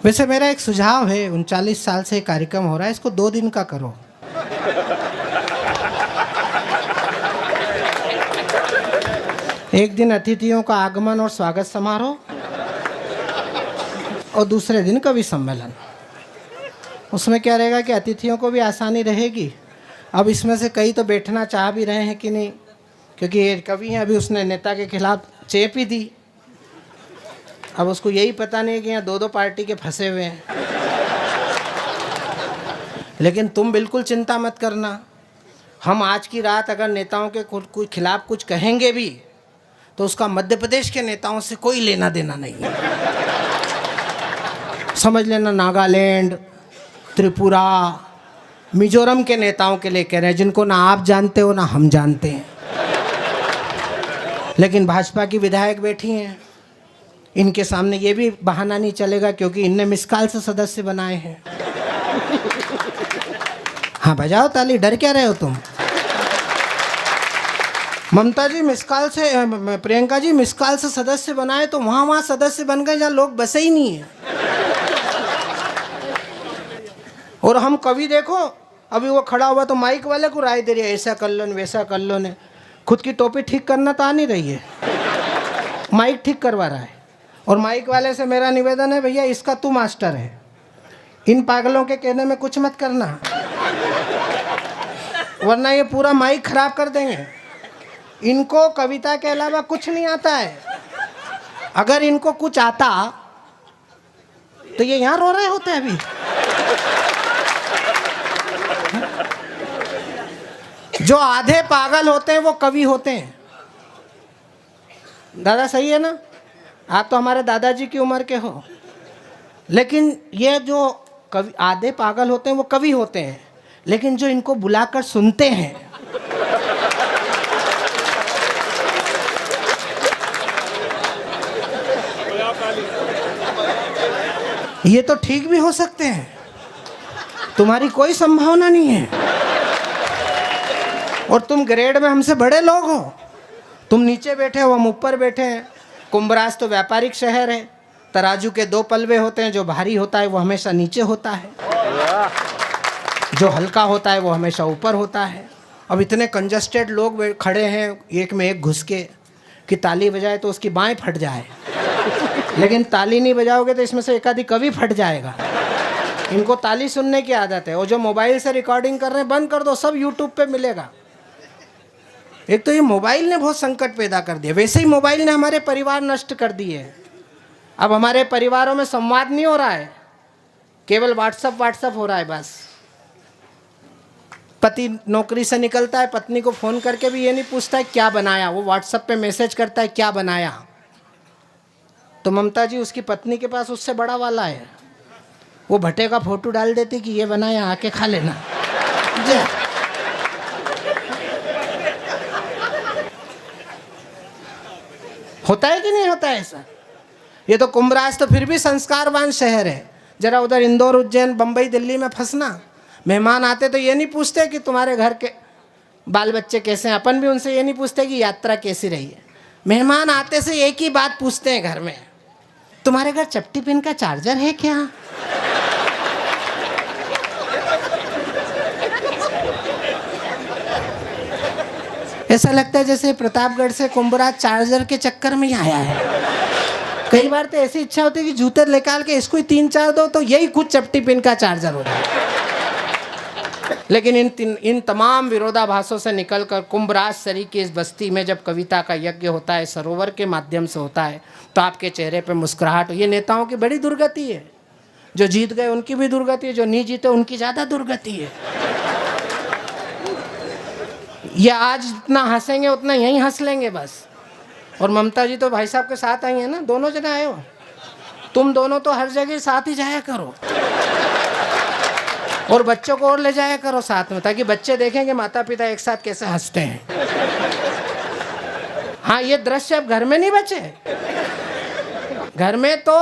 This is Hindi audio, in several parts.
वैसे मेरा एक सुझाव है, 39 साल से कार्यक्रम हो रहा है, इसको 2 दिन का करो। एक दिन अतिथियों का आगमन और स्वागत समारोह और दूसरे दिन कवि सम्मेलन। उसमें क्या रहेगा कि अतिथियों को भी आसानी रहेगी। अब इसमें से कई तो बैठना चाह भी रहे हैं कि नहीं, क्योंकि ये कवि हैं, अभी उसने नेता के खिलाफ चेप ही दी। अब उसको यही पता नहीं है कि यहाँ 2-2 पार्टी के फंसे हुए हैं। लेकिन तुम बिल्कुल चिंता मत करना, हम आज की रात अगर नेताओं के कोई खिलाफ कुछ कहेंगे भी तो उसका मध्य प्रदेश के नेताओं से कोई लेना देना नहीं है। समझ लेना, नागालैंड, त्रिपुरा, मिजोरम के नेताओं के लिए कह रहे हैं, जिनको ना आप जानते हो ना हम जानते हैं। लेकिन भाजपा की विधायक बैठी हैं, इनके सामने ये भी बहाना नहीं चलेगा, क्योंकि इनने मिसकाल से सदस्य बनाए हैं। हाँ बजाओ ताली, डर क्या रहे हो तुम? ममता जी मिसकाल से, प्रियंका जी मिसकाल से सदस्य बनाए तो वहाँ सदस्य बन गए जहाँ लोग बसे ही नहीं है। और हम कवि देखो, अभी वो खड़ा हुआ तो माइक वाले को राय दे रही है, ऐसा कर लो न वैसा कर लो ने। खुद की टोपी ठीक करना तो आ नहीं रही है, माइक ठीक करवा रहा है। और माइक वाले से मेरा निवेदन है, भैया इसका तू मास्टर है, इन पागलों के कहने में कुछ मत करना, वरना ये पूरा माइक खराब कर देंगे। इनको कविता के अलावा कुछ नहीं आता है। अगर इनको कुछ आता तो ये यहाँ रो रहे होते अभी। जो आधे पागल होते हैं वो कवि होते हैं। दादा सही है ना? आप तो हमारे दादाजी की उम्र के हो, लेकिन ये जो कवि आधे पागल होते हैं वो कवि होते हैं। लेकिन जो इनको बुलाकर सुनते हैं, ये तो ठीक भी हो सकते हैं, तुम्हारी कोई संभावना नहीं है। और तुम ग्रेड में हमसे बड़े लोग हो, तुम नीचे बैठे हो, हम ऊपर बैठे हैं। कुंभराज तो व्यापारिक शहर है, तराजू के 2 पलवे होते हैं, जो भारी होता है वो हमेशा नीचे होता है, जो हल्का होता है वो हमेशा ऊपर होता है। अब इतने कंजस्टेड लोग खड़े हैं एक में एक घुस के कि ताली बजाए तो उसकी बाएं फट जाए, लेकिन ताली नहीं बजाओगे तो इसमें से एक आधी कवि फट जाएगा। इनको ताली सुनने की आदत है। और जो मोबाइल से रिकॉर्डिंग कर रहे हैं बंद कर दो, सब यूट्यूब पे मिलेगा। एक तो ये मोबाइल ने बहुत संकट पैदा कर दिया, वैसे ही मोबाइल ने हमारे परिवार नष्ट कर दिए। अब हमारे परिवारों में संवाद नहीं हो रहा है, केवल व्हाट्सअप हो रहा है बस। पति नौकरी से निकलता है, पत्नी को फ़ोन करके भी ये नहीं पूछता है क्या बनाया, वो व्हाट्सएप पे मैसेज करता है क्या बनाया। तो ममता जी उसकी पत्नी के पास उससे बड़ा वाला है, वो भट्टे का फोटो डाल देती कि ये बनाया, आके खा लेना। होता है कि नहीं होता है ऐसा? ये तो कुंभराज तो फिर भी संस्कारवान शहर है। जरा उधर इंदौर, उज्जैन, बम्बई, दिल्ली में फंसना, मेहमान आते तो ये नहीं पूछते कि तुम्हारे घर के बाल बच्चे कैसे हैं। अपन भी उनसे ये नहीं पूछते कि यात्रा कैसी रही है। मेहमान आते से एक ही बात पूछते हैं घर में, तुम्हारे घर चपटी पिन का चार्जर है क्या? ऐसा लगता है जैसे प्रतापगढ़ से कुंभराज चार्जर के चक्कर में ही आया है। कई बार तो ऐसी इच्छा होती है कि जूते निकाल के इसको ही 3-4 दो तो यही कुछ चपटी पिन का चार्जर हो जाए। लेकिन इन तमाम विरोधाभासों से निकलकर कुंभराज सरी की इस बस्ती में जब कविता का यज्ञ होता है, सरोवर के माध्यम से होता है, तो आपके चेहरे पे मुस्कुराहट। ये नेताओं की बड़ी दुर्गति है। जो जीत गए उनकी भी दुर्गति है, जो नहीं जीते उनकी ज़्यादा दुर्गति है। ये आज जितना हंसेंगे उतना यहीं हंस लेंगे बस। और ममता जी तो भाई साहब के साथ आई हैं ना, दोनों जने आए हो, तुम दोनों तो हर जगह साथ ही जाया करो और बच्चों को और ले जाया करो साथ में, ताकि बच्चे देखेंगे माता पिता एक साथ कैसे हंसते हैं। हाँ, ये दृश्य अब घर में नहीं बचे। घर में तो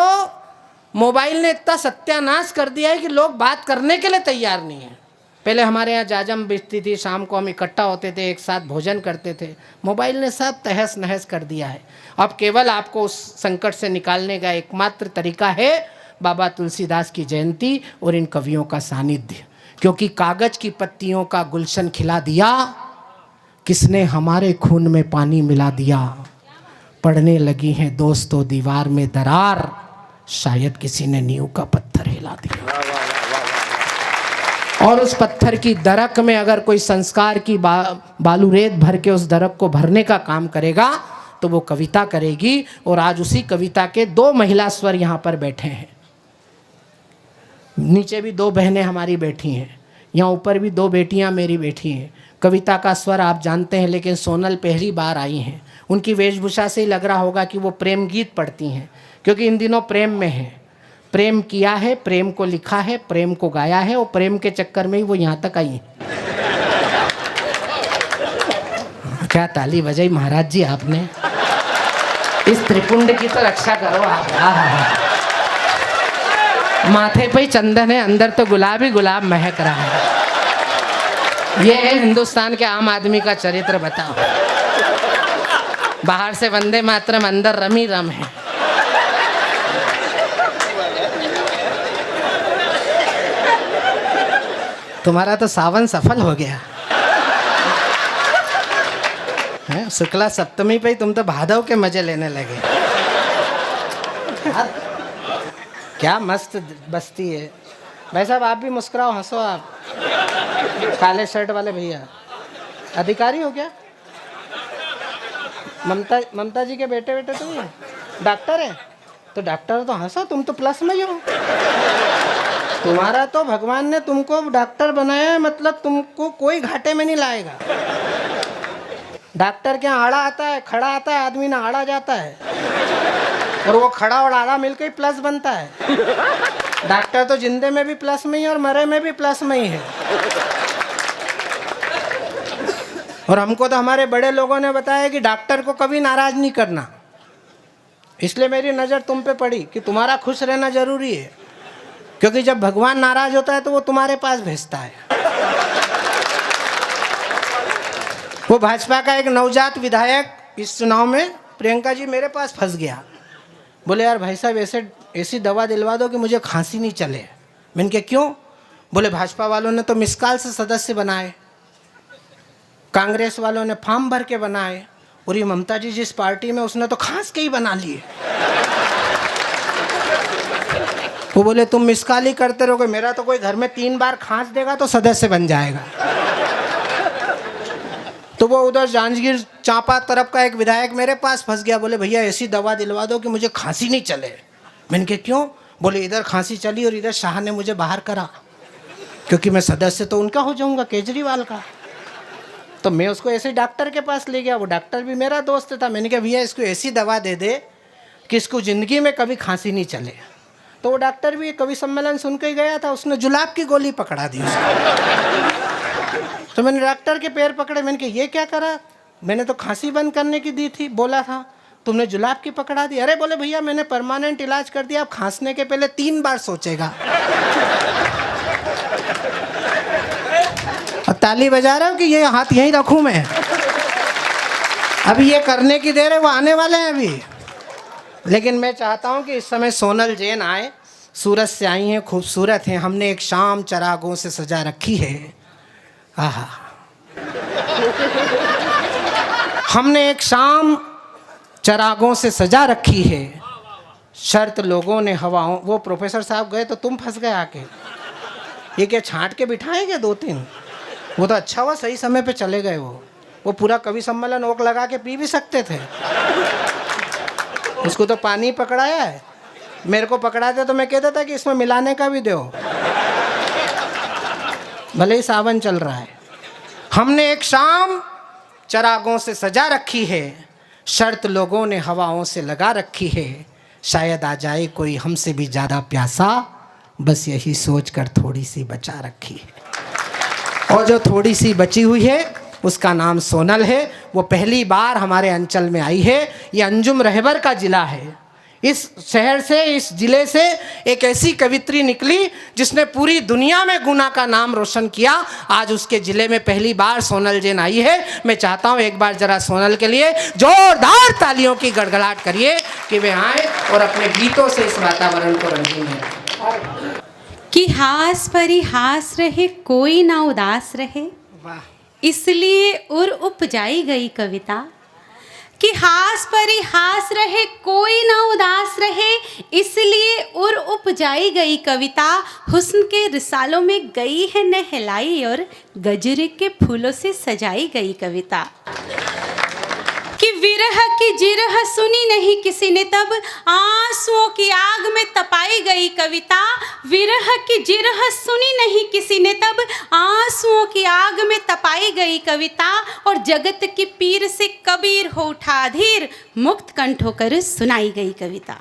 मोबाइल ने इतना सत्यानाश कर दिया है कि लोग बात करने के लिए तैयार नहीं है। पहले हमारे यहाँ जाजम बिजती थी, शाम को हम इकट्ठा होते थे, एक साथ भोजन करते थे। मोबाइल ने सब तहस नहस कर दिया है। अब केवल आपको उस संकट से निकालने का एकमात्र तरीका है बाबा तुलसीदास की जयंती और इन कवियों का सानिध्य। क्योंकि कागज की पत्तियों का गुलशन खिला दिया, किसने हमारे खून में पानी मिला दिया। पड़ने लगी हैं दोस्तों दीवार में दरार, शायद किसी ने नींव का पत्थर हिला दिया। और उस पत्थर की दरक में अगर कोई संस्कार की बालू रेत भर के उस दरक को भरने का काम करेगा तो वो कविता करेगी। और आज उसी कविता के 2 महिला स्वर यहाँ पर बैठे हैं। नीचे भी 2 बहनें हमारी बैठी हैं, यहाँ ऊपर भी 2 बेटियाँ मेरी बैठी हैं। कविता का स्वर आप जानते हैं, लेकिन सोनल पहली बार आई हैं। उनकी वेशभूषा से ही लग रहा होगा कि वो प्रेम गीत पढ़ती हैं, क्योंकि इन दिनों प्रेम में है। प्रेम किया है, प्रेम को लिखा है, प्रेम को गाया है, और प्रेम के चक्कर में ही वो यहाँ तक आई। क्या ताली बजाई महाराज जी आपने। इस त्रिपुंड की तो रक्षा करो आप। माथे पे ही चंदन है, अंदर तो गुलाब ही गुलाब महक रहा है। ये है हिंदुस्तान के आम आदमी का चरित्र। बताओ, बाहर से वंदे मातरम, अंदर रमी रम है। तुम्हारा तो सावन सफल हो गया है। शुक्ला सप्तमी पे ही तुम तो भादव के मजे लेने लगे। क्या मस्त बस्ती है। भाई साहब आप भी मुस्कुराओ, हंसो आप। काले शर्ट वाले भैया अधिकारी हो क्या? ममता जी के बेटे तुम ही डॉक्टर है? तो डॉक्टर तो हंसो, तुम तो प्लस में ही हो। तुम्हारा तो भगवान ने तुमको डॉक्टर बनाया है, मतलब तुमको कोई घाटे में नहीं लाएगा। डॉक्टर क्या आड़ा आता है, खड़ा आता है, आदमी ना आड़ा जाता है, और वो खड़ा और आड़ा मिलकर ही प्लस बनता है। डॉक्टर तो जिंदे में भी प्लस में ही और मरे में भी प्लस में ही है। और हमको तो हमारे बड़े लोगों ने बताया कि डॉक्टर को कभी नाराज नहीं करना। इसलिए मेरी नज़र तुम पे पड़ी कि तुम्हारा खुश रहना जरूरी है, क्योंकि जब भगवान नाराज होता है तो वो तुम्हारे पास भेजता है। वो भाजपा का एक नवजात विधायक इस चुनाव में, प्रियंका जी, मेरे पास फंस गया। बोले यार भाई साहब ऐसी दवा दिलवा दो कि मुझे खांसी नहीं चले। मैंने कहा क्यों? बोले भाजपा वालों ने तो मिसकाल से सदस्य बनाए, कांग्रेस वालों ने फॉर्म भर के बनाए, और ये ममता जी जिस पार्टी में, उसने तो खांस के ही बना लिए। वो बोले तुम मिसकाल ही करते रहोगे, मेरा तो कोई घर में 3 बार खांस देगा तो सदस्य बन जाएगा। तो वो उधर जांजगीर चांपा तरफ का एक विधायक मेरे पास फंस गया। बोले भैया ऐसी दवा दिलवा दो कि मुझे खांसी नहीं चले। मैंने कहा क्यों? बोले इधर खांसी चली और इधर शाह ने मुझे बाहर करा, क्योंकि मैं सदस्य तो उनका हो जाऊंगा, केजरीवाल का। तो मैं उसको ऐसे डॉक्टर के पास ले गया। वो डॉक्टर भी मेरा दोस्त था। मैंने कहा भैया इसको ऐसी दवा दे दे कि इसको ज़िंदगी में कभी खांसी नहीं चले। तो वो डॉक्टर भी कवि सम्मेलन सुन के गया था, उसने जुलाब की गोली पकड़ा दी उसको। तो मैंने डॉक्टर के पैर पकड़े। मैंने कहा ये क्या करा? मैंने तो खांसी बंद करने की दी थी, बोला था, तुमने जुलाब की पकड़ा दी। अरे बोले भैया मैंने परमानेंट इलाज कर दिया, अब खांसने के पहले 3 बार सोचेगा। और ताली बजा रहे हो कि ये हाथ यहीं रखूं मैं? अभी ये करने की देर है, वो आने वाले हैं अभी। लेकिन मैं चाहता हूं कि इस समय सोनल जैन आए। सूरत से आई हैं, खूबसूरत हैं। हमने एक शाम चरागों से सजा रखी है। आहा, हमने एक शाम चरागों से सजा रखी है, शर्त लोगों ने हवाओं। वो प्रोफेसर साहब गए तो तुम फंस गए आके। ये क्या छांट के बिठाएंगे 2-3? वो तो अच्छा हुआ सही समय पे चले गए। वो पूरा कवि सम्मेलन ओक लगा के पी भी सकते थे। उसको तो पानी पकड़ाया है, मेरे को पकड़ाते तो मैं कहता था कि इसमें मिलाने का भी दो, भले ही सावन चल रहा है। हमने एक शाम चरागों से सजा रखी है, शर्त लोगों ने हवाओं से लगा रखी है, शायद आ जाए कोई हमसे भी ज़्यादा प्यासा, बस यही सोच कर थोड़ी सी बचा रखी है। और जो थोड़ी सी बची हुई है उसका नाम सोनल है। वो पहली बार हमारे अंचल में आई है। ये अंजुम रहबर का ज़िला है। इस शहर से, इस जिले से एक ऐसी कवित्री निकली जिसने पूरी दुनिया में गुना का नाम रोशन किया। आज उसके जिले में पहली बार सोनल जैन आई है। मैं चाहता हूँ एक बार जरा सोनल के लिए जोरदार तालियों की गड़गड़ाहट करिए कि वे आए और अपने गीतों से इस वातावरण को रंगीन है। कि हास परी हास रहे, कोई ना उदास रहे, वाह, इसलिए उर उपजाई गई कविता। कि हास परी हास रहे, कोई ना उदास रहे, इसलिए उर उपजाई गई कविता। हुस्न के रिसालों में गई है नहलाई और गजरे के फूलों से सजाई गई कविता। कि विरह की जिरह सुनी नहीं किसी ने तब, आंसुओं की आग में तपाई गई कविता। विरह की जिरह सुनी नहीं किसी ने तब, आंसुओं की आग में तपाई गई कविता। और जगत की पीर से कबीर हो उठा अधीर, मुक्त कंठ होकर सुनाई गई कविता।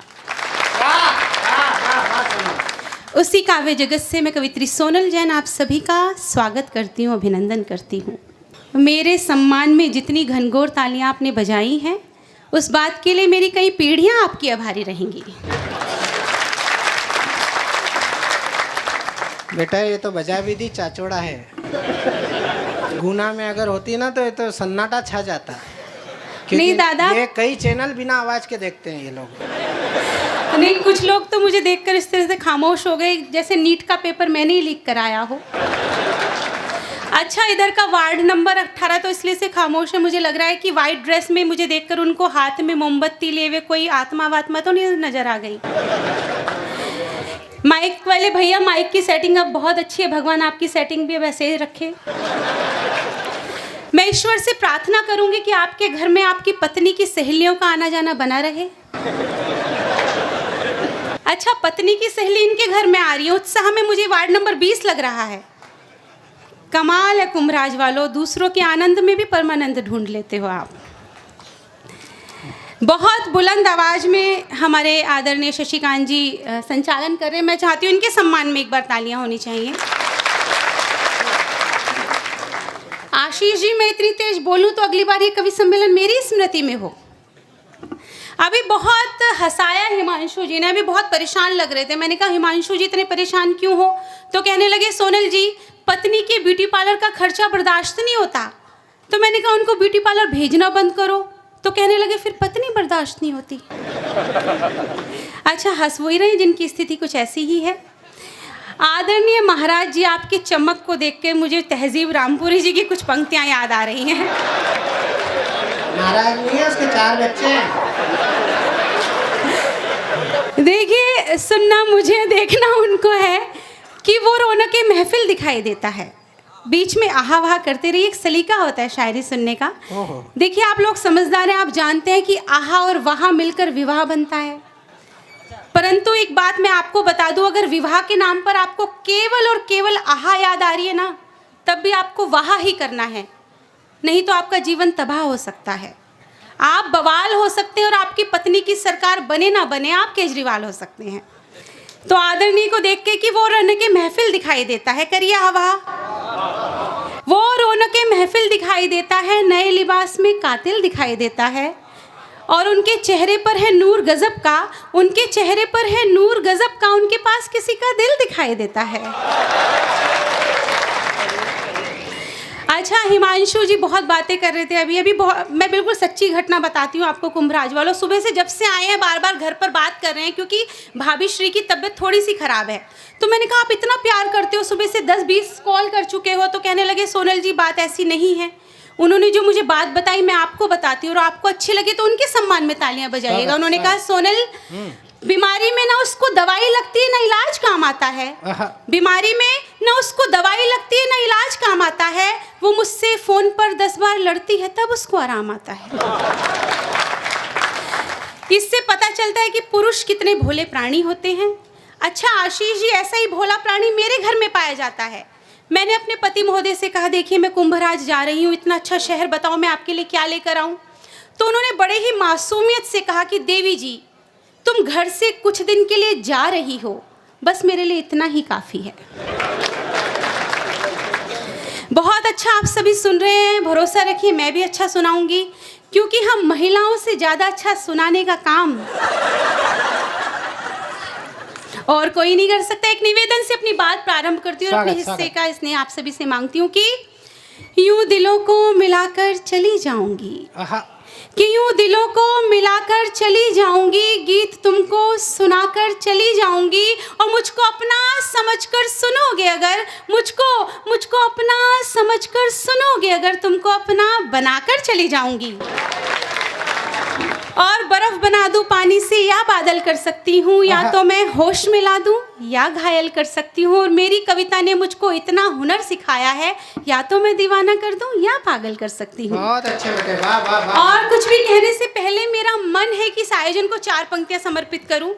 उसी काव्य जगत से मैं कवित्री सोनल जैन आप सभी का स्वागत करती हूँ, अभिनंदन करती हूँ। मेरे सम्मान में जितनी घनघोर तालियां आपने बजाई हैं, उस बात के लिए मेरी कई पीढ़ियां आपकी आभारी रहेंगी। बेटा ये तो बजा भी दी चाचोड़ा है। गुना में अगर होती ना तो ये तो सन्नाटा छा जाता। नहीं दादा, ये कई चैनल बिना आवाज के देखते हैं ये लोग। नहीं, कुछ लोग तो मुझे देखकर इस तरह से खामोश हो गए जैसे नीट का पेपर मैंने ही लीक कराया हो। अच्छा, इधर का वार्ड नंबर 18 तो इसलिए से खामोश है, मुझे लग रहा है कि वाइट ड्रेस में मुझे देखकर उनको हाथ में मोमबत्ती लिए हुए कोई आत्मा वात्मा तो नहीं नजर आ गई। माइक वाले भैया, माइक की सेटिंग अब बहुत अच्छी है, भगवान आपकी सेटिंग भी वैसे ही रखे। मैं ईश्वर से प्रार्थना करूंगी कि आपके घर में आपकी पत्नी की सहेलियों का आना जाना बना रहे। अच्छा, पत्नी की सहेली इनके घर में आ रही है, उत्साह में मुझे वार्ड नंबर 20 लग रहा है। कमाल है कुंभराज वालों, दूसरों के आनंद में भी परमानंद ढूंढ लेते हो आप। बहुत बुलंद आवाज में हमारे आदरणीय शशिकांत जी संचालन कर रहे हैं। मैं चाहती हूँ इनके सम्मान में एक बार तालियां होनी चाहिए। आशीष जी, मैं इतनी तेज बोलूं तो अगली बार ये कवि सम्मेलन मेरी स्मृति में हो। अभी बहुत हंसाया हिमांशु जी ने, अभी बहुत परेशान लग रहे थे। मैंने कहा हिमांशु जी इतने परेशान क्यों हो? तो कहने लगे सोनल जी, पत्नी के ब्यूटी पार्लर का खर्चा बर्दाश्त नहीं होता। तो मैंने कहा उनको ब्यूटी पार्लर भेजना बंद करो। तो कहने लगे फिर पत्नी बर्दाश्त नहीं होती। अच्छा, हंस वही रहे जिनकी स्थिति कुछ ऐसी ही है। आदरणीय महाराज जी, आपकी चमक को देख के मुझे तहजीब रामपुरी जी की कुछ पंक्तियां याद आ रही हैं। महाराज नहीं है, उसके 4 बच्चे हैं। देखिए, सुनना मुझे, देखना उनको है कि वो रौनक महफिल दिखाई देता है। बीच में आहा वाह करते रहिए, एक सलीका होता है शायरी सुनने का। देखिए, आप लोग समझदार हैं, आप जानते हैं कि आहा और वाह मिलकर विवाह बनता है। परंतु एक बात मैं आपको बता दूं, अगर विवाह के नाम पर आपको केवल और केवल आहा याद आ रही है ना, तब भी आपको वाह ही करना है, नहीं तो आपका जीवन तबाह हो सकता है। आप बवाल हो सकते हैं और आपकी पत्नी की सरकार बने ना बने, आप केजरीवाल हो सकते हैं। तो आदरणीय को देख के कि वो रौनक महफिल दिखाई देता है, करिए हवा। वो रौनक महफिल दिखाई देता है, नए लिबास में कातिल दिखाई देता है, और उनके चेहरे पर है नूर गजब का, उनके चेहरे पर है नूर गजब का, उनके पास किसी का दिल दिखाई देता है। अच्छा, हिमांशु जी बहुत बातें कर रहे थे अभी मैं बिल्कुल सच्ची घटना बताती हूँ आपको कुंभराज वालों। सुबह से जब से आए हैं बार बार घर पर बात कर रहे हैं, क्योंकि भाभी श्री की तबीयत थोड़ी सी खराब है। तो मैंने कहा आप इतना प्यार करते हो, सुबह से 10-20 कॉल कर चुके हो। तो कहने लगे सोनल जी बात ऐसी नहीं है। उन्होंने जो मुझे बात बताई मैं आपको बताती हूँ, और आपको अच्छी लगे तो उनके सम्मान में तालियां बजाइएगा। उन्होंने कहा सोनल, बीमारी में ना उसको दवाई लगती है ना इलाज काम आता है। बीमारी में ना उसको दवाई लगती है ना इलाज काम आता है। वो मुझसे फोन पर 10 बार लड़ती है तब उसको आराम आता है। इससे पता चलता है कि पुरुष कितने भोले प्राणी होते हैं। अच्छा आशीष जी, ऐसा ही भोला प्राणी मेरे घर में पाया जाता है। मैंने अपने पति महोदय से कहा देखिए मैं कुंभराज जा रही हूँ, इतना अच्छा शहर बताओ मैं आपके लिए क्या लेकर आऊँ। तो उन्होंने बड़े ही मासूमियत से कहा कि देवी जी तुम घर से कुछ दिन के लिए जा रही हो, बस मेरे लिए इतना ही काफ़ी है। बहुत अच्छा, आप सभी सुन रहे हैं, भरोसा रखिए मैं भी अच्छा सुनाऊंगी। क्योंकि हम महिलाओं से ज़्यादा अच्छा सुनाने का काम और कोई नहीं कर सकता। एक निवेदन से अपनी बात प्रारंभ करती हूँ और अपने हिस्से का स्नेह आप सभी से मांगती हूँ कि यूं दिलों को मिलाकर चली जाऊंगी, कि यूं दिलों को मिलाकर चली जाऊंगी, गीत तुमको सुनाकर चली जाऊंगी और मुझको अपना समझकर सुनोगे अगर, मुझको अपना समझकर सुनोगे अगर, तुमको अपना बनाकर चली जाऊंगी। और बर्फ बना दूं पानी से या बादल कर सकती हूँ, या तो मैं होश मिला दूं या घायल कर सकती हूँ। और मेरी कविता ने मुझको इतना हुनर सिखाया है, या तो मैं दीवाना कर दूं या पागल कर सकती हूँ। बहुत अच्छे बेटे, वाह वाह वाह। और कुछ भी कहने से पहले मेरा मन है कि इस आयोजन को 4 पंक्तियां समर्पित करूं।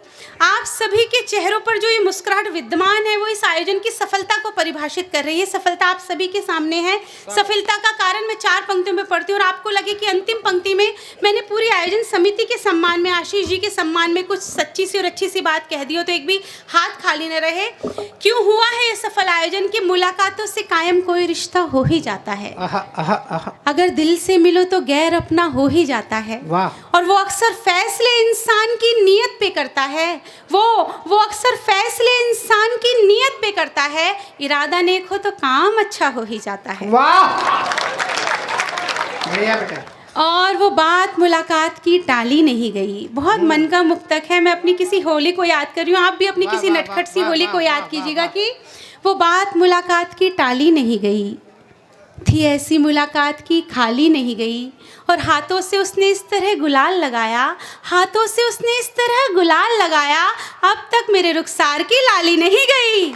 आप सभी के चेहरों पर जो ये मुस्कुराहट विद्यमान है वो इस आयोजन की सफलता को परिभाषित कर रही है। सफलता आप सभी के सामने है। सफलता का कारण मैं 4 पंक्तियों में पढ़ती हूँ और आपको लगे कि अंतिम पंक्ति में मैंने पूरी आयोजन समिति के सम्मान में, आशीष जी के सम्मान में कुछ सच्ची सी और अच्छी सी बात कह दी हो तो एक भी हाथ खाली न रहे। क्यों हुआ है ये सफल आयोजन की मुलाकातों से कायम कोई रिश्ता हो ही जाता है। अगर दिल से मिलो तो गैर अपना हो ही जाता है। वाह। और वो अक्सर फैसले इंसान की नीयत पे करता है। वो अक्सर फैसले इंसान की नीयत पे करता है। इरादा नेक हो तो काम अच्छा हो ही जाता है। वाह, बढ़िया बेटा। और वो बात मुलाकात की टाली नहीं गई। बहुत मन का मुक्तक है। मैं अपनी किसी होली को याद कर रही हूँ, आप भी अपनी किसी नटखट सी होली को याद कीजिएगा कि वो बात मुलाकात की टाली नहीं गई थी, ऐसी मुलाकात की खाली नहीं गई। और हाथों से उसने इस तरह गुलाल लगाया, हाथों से उसने इस तरह गुलाल लगाया, अब तक मेरे रुखसार की लाली नहीं गई।